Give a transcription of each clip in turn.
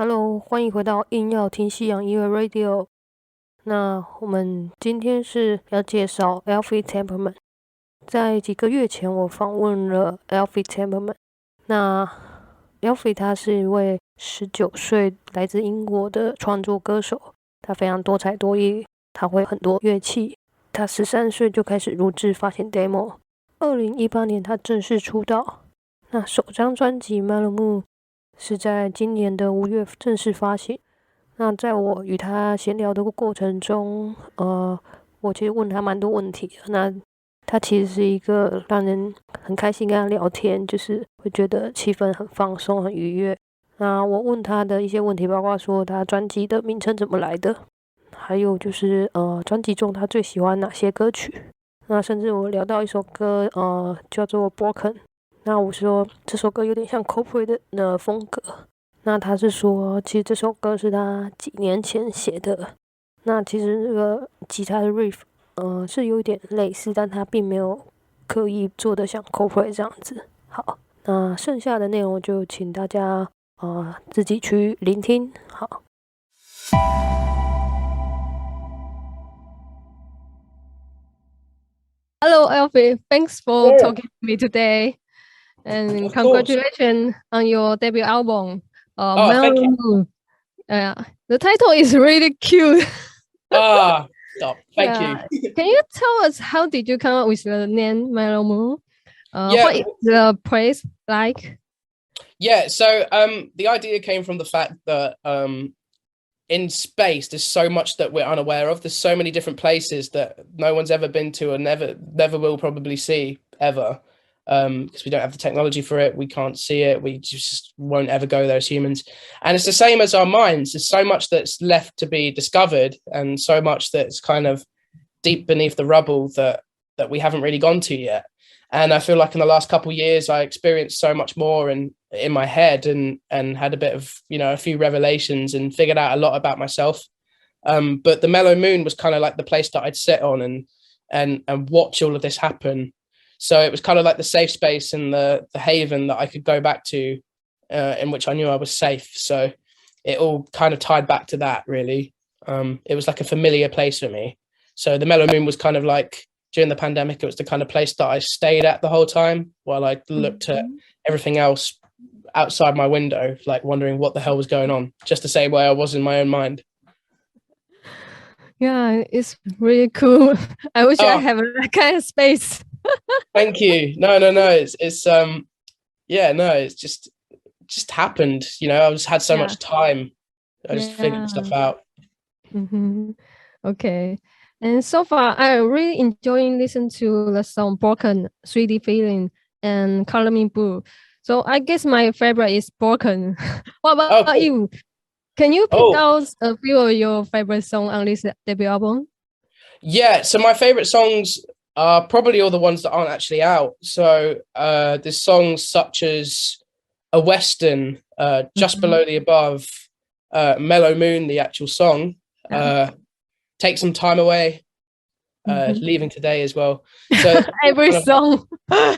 Hello，欢迎回到硬要听西洋音乐 Radio。那我们今天是要介绍 Alfie Templeman。在几个月前，我访问了 Alfie Templeman。那 Alfie 他是一位19岁来自英国的创作歌手，他非常多才多艺，他会很多乐器。他13岁就开始录制发行 demo。2018年他正式出道。那首张专辑 Mellow 是在今年的5月正式发行。那在我与他闲聊的过程中，我其实问他蛮多问题的。那他其实是一个让人很开心跟他聊天，就是会觉得气氛很放松、很愉悦。那我问他的一些问题，包括说他专辑的名称怎么来的，还有就是专辑中他最喜欢哪些歌曲。那甚至我聊到一首歌，叫做 Broken。那我说这首歌有点像 Coldplay 的风格。那他是说其实这首歌是他几年前写的。那其实这个吉他的 riff 是有一点类似，但他并没有刻意做的像 Coldplay 这样子。好，那剩下的内容就请大家自己去聆听。好。Hello, Alfie. Thanks for talking to me today. And congratulations on your debut album, thank you. Moon. The title is really cute. Stop. Thank you. Can you tell us how did you come up with the name Moon? Yeah. What is the place like? Yeah, so the idea came from the fact that in space there's so much that we're unaware of. There's so many different places that no one's ever been to and never will probably see ever. Because we don't have the technology for it, we can't see it, we just won't ever go there as humans. And it's the same as our minds. There's so much that's left to be discovered and so much that's kind of deep beneath the rubble that we haven't really gone to yet. And I feel like in the last couple of years I experienced so much more in my head and had a bit of, a few revelations and figured out a lot about myself. But the Mellow Moon was kind of like the place that I'd sit on and watch all of this happen. So it was kind of like the safe space and the haven that I could go back to, in which I knew I was safe. So it all kind of tied back to that, really. It was like a familiar place for me. So the Mellow Moon was kind of like, during the pandemic, it was the kind of place that I stayed at the whole time while I looked at everything else outside my window, like wondering what the hell was going on, just the same way I was in my own mind. Yeah, it's really cool. I wish I have that kind of space. Thank you. No. It's just happened. I just had so much time. I just figured stuff out. Okay. And so far, I really enjoying listening to the song Broken, 3D Feeling, and Color Me Blue. So I guess my favorite is Broken. What about you? Can you pick out a few of your favorite songs on this debut album? Yeah, so my favorite songs are probably all the ones that aren't actually out. So there's songs such as A Western, Just Below the Above, Mellow Moon, the actual song, Take Some Time Away, Leaving Today as well. So every song. Well,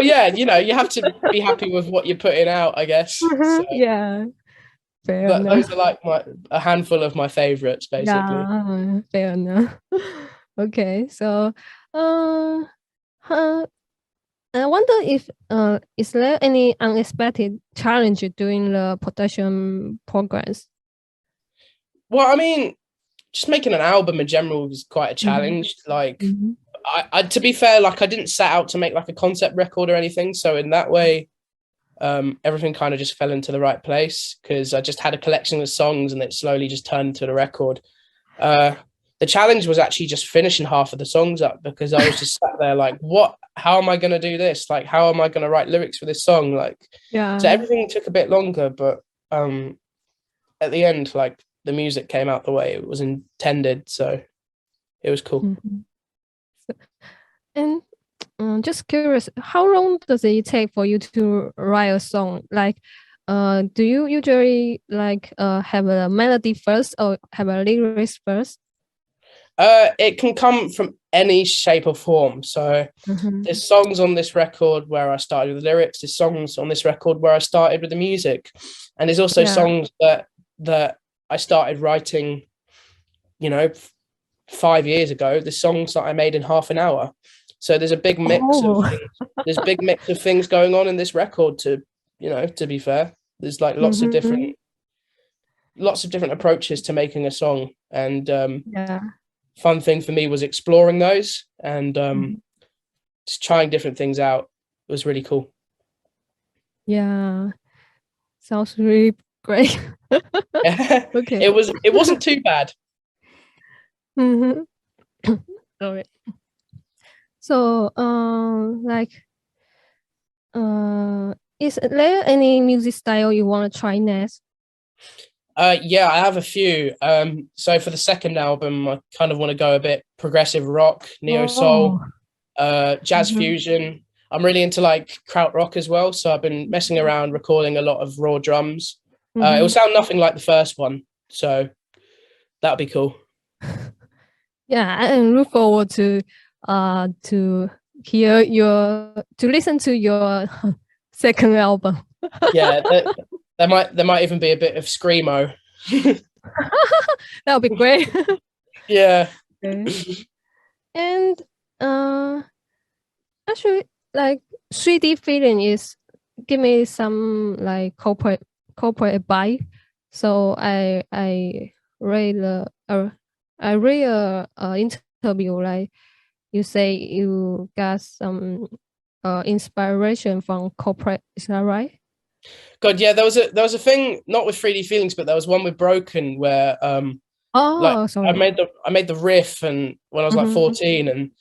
you have to be happy with what you're putting out, I guess. So, yeah. Fair enough. Those are like a handful of my favorites, basically. Yeah, fair enough. Okay, so I wonder if is there any unexpected challenge during the production progress? Well, I mean, just making an album in general was quite a challenge. Like, I to be fair, like I didn't set out to make like a concept record or anything. So in that way, everything kind of just fell into the right place because I just had a collection of songs and it slowly just turned into the record. The challenge was actually just finishing half of the songs up because I was just sat there like, how am I going to do this? Like, how am I going to write lyrics for this song? Like, so everything took a bit longer, but at the end, like the music came out the way it was intended. So it was cool. And just curious, how long does it take for you to write a song? Like, do you usually like have a melody first or have a lyrics first? It can come from any shape or form. So there's songs on this record where I started with the lyrics. There's songs on this record where I started with the music, and there's also songs that I started writing, 5 years ago. There's songs that I made in half an hour. So there's a big mix of things. There's a big mix of things going on in this record. To be fair, there's like lots of different approaches to making a song, and fun thing for me was exploring those and just trying different things out. It was really cool. Yeah, sounds really great. Okay. It wasn't too bad. All right. So, is there any music style you want to try next? Yeah, I have a few. So for the second album, I kind of want to go a bit progressive rock, neo soul, jazz fusion. I'm really into like krautrock as well. So I've been messing around recording a lot of raw drums. It will sound nothing like the first one, so that'll be cool. Yeah, I look forward to listen to your second album. Yeah. There might even be a bit of screamo. That would be great. Yeah. Okay. And actually, like 3D feeling is give me some like corporate vibe. So I read a interview, like you say you got some inspiration from corporate. Is that right? God, yeah, there was a thing, not with 3D feelings, but there was one with Broken where sorry. I made the riff and when I was like 14, and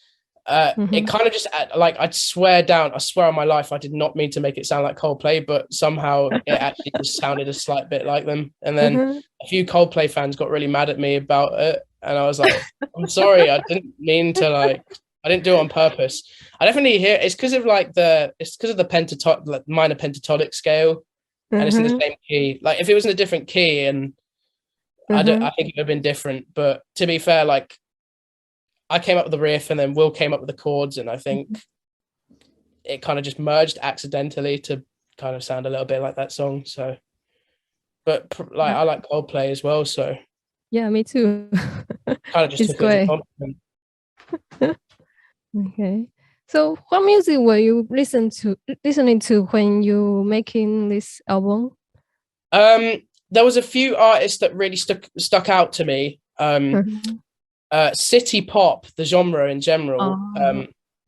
it kind of just like I swear on my life I did not mean to make it sound like Coldplay, but somehow it actually just sounded a slight bit like them. And then a few Coldplay fans got really mad at me about it, and I was like, I'm sorry, I didn't mean to, like, I didn't do it on purpose. I definitely hear it's because of the minor pentatonic scale, and it's in the same key. Like if it was in a different key, and I think it would have been different. But to be fair, like I came up with the riff, and then Will came up with the chords, and I think it kind of just merged accidentally to kind of sound a little bit like that song. So, but like I like Coldplay as well, so yeah, me too. Kind of just took it as a compliment. Okay. So what music were you listening to when you making this album? There was a few artists that really stuck out to me. City pop, the genre in general,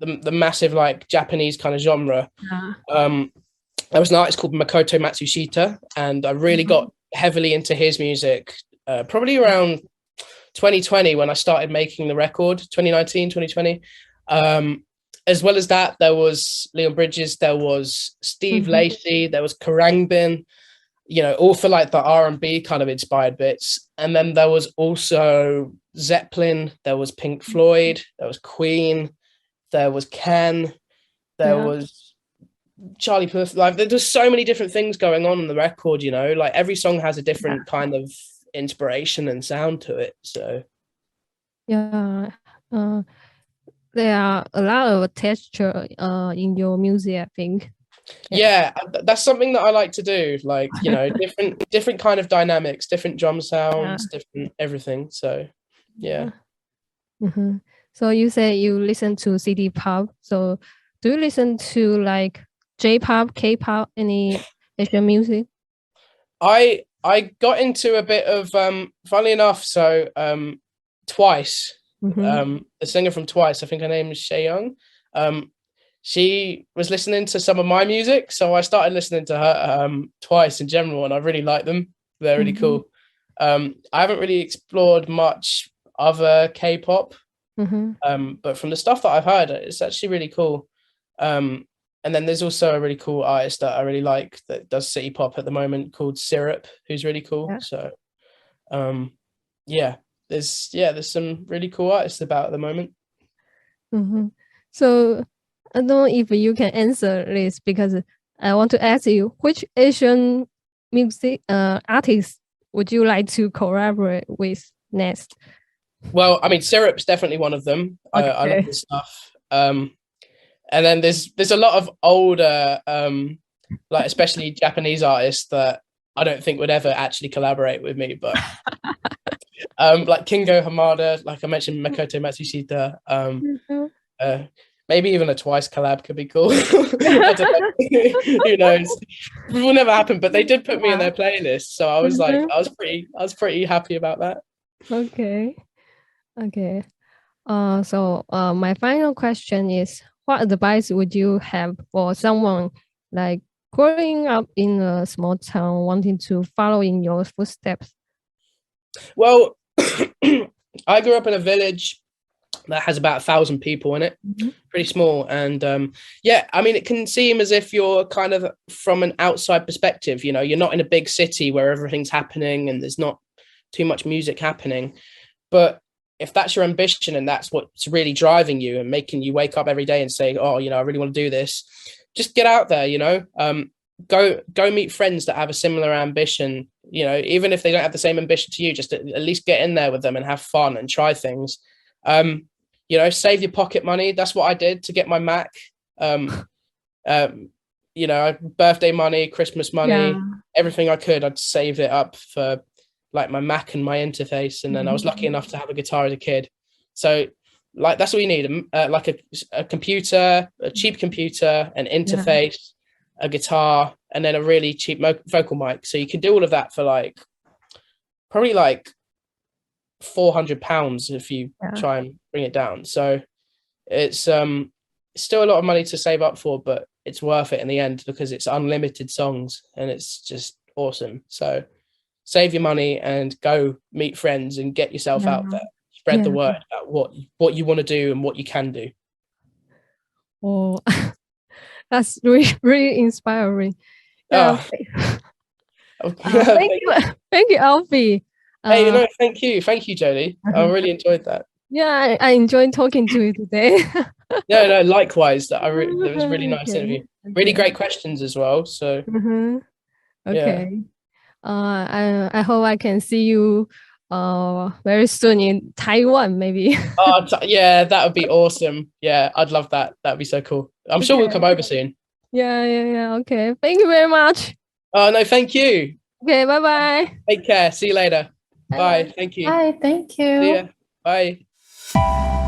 the massive like Japanese kind of genre. There was an artist called Makoto Matsushita, and I really got heavily into his music probably around 2020 when I started making the record, 2019, 2020. As well as that, there was Leon Bridges, there was Steve Lacy, there was Karangbin, all for like the R&B kind of inspired bits. And then there was also Zeppelin, there was Pink Floyd, there was Queen, there was Ken, there was Charlie Puth. Like there's so many different things going on the record, like every song has a different kind of inspiration and sound to it. So there are a lot of texture in your music, I think. Yeah, that's something that I like to do. Like, different kind of dynamics, different drum sounds, different everything. So, yeah. So you say you listen to CD pop. So do you listen to like J-pop, K-pop, any Asian music? I got into a bit of funnily enough, so Twice. The singer from Twice, I think her name is Shea Young. She was listening to some of my music, so I started listening to her Twice in general, and I really like them. They're really cool. I haven't really explored much other K-pop, but from the stuff that I've heard, it's actually really cool. And then there's also a really cool artist that I really like that does city pop at the moment called Syrup, who's really cool. So there's some really cool artists about at the moment. So I don't know if you can answer this, because I want to ask you, which Asian music artists would you like to collaborate with next? Well, I mean, Syrup's definitely one of them. Okay. I love his stuff. And then there's a lot of older, like especially Japanese artists that I don't think would ever actually collaborate with me, but like Kingo Hamada, like I mentioned, Makoto Matsushita, maybe even a Twice collab could be cool. I don't know. Who knows? It will never happen, but they did put me in their playlist, so I was like, I was pretty happy about that. Okay. So my final question is, what advice would you have for someone like growing up in a small town, wanting to follow in your footsteps? Well, I grew up in a village that has about 1,000 people in it, pretty small. And yeah, I mean, it can seem as if you're kind of from an outside perspective, you know, you're not in a big city where everything's happening and there's not too much music happening. But if that's your ambition and that's what's really driving you and making you wake up every day and say, oh, you know, I really want to do this, just get out there, you know, go meet friends that have a similar ambition, you know, even if they don't have the same ambition to you, just at least get in there with them and have fun and try things. You know, save your pocket money. That's what I did to get my Mac. You know, birthday money, Christmas money, everything I could, I'd save it up for like my Mac and my interface. And then I was lucky enough to have a guitar as a kid. So like, that's what you need, like a computer, a cheap computer, an interface, a guitar, and then a really cheap vocal mic. So you can do all of that for like, probably like £400 if you try and bring it down. So it's still a lot of money to save up for, but it's worth it in the end because it's unlimited songs and it's just awesome. So save your money and go meet friends and get yourself out there. Spread the word about what you want to do and what you can do. Oh, that's really inspiring. Thank you, Alfie. Hey, you know, thank you, Jodie. I really enjoyed that. Yeah, I enjoyed talking to you today. No, likewise. It was a really nice interview. Really great questions as well. So, okay. I hope I can see you very soon in Taiwan, maybe. Yeah, that would be awesome. Yeah, I'd love that. That'd be so cool. I'm sure we'll come over soon. Yeah. Okay. Thank you very much. Oh, no, thank you. Okay, bye-bye. Take care. See you later. Bye. Thank you. Bye. Thank you. See ya. Bye.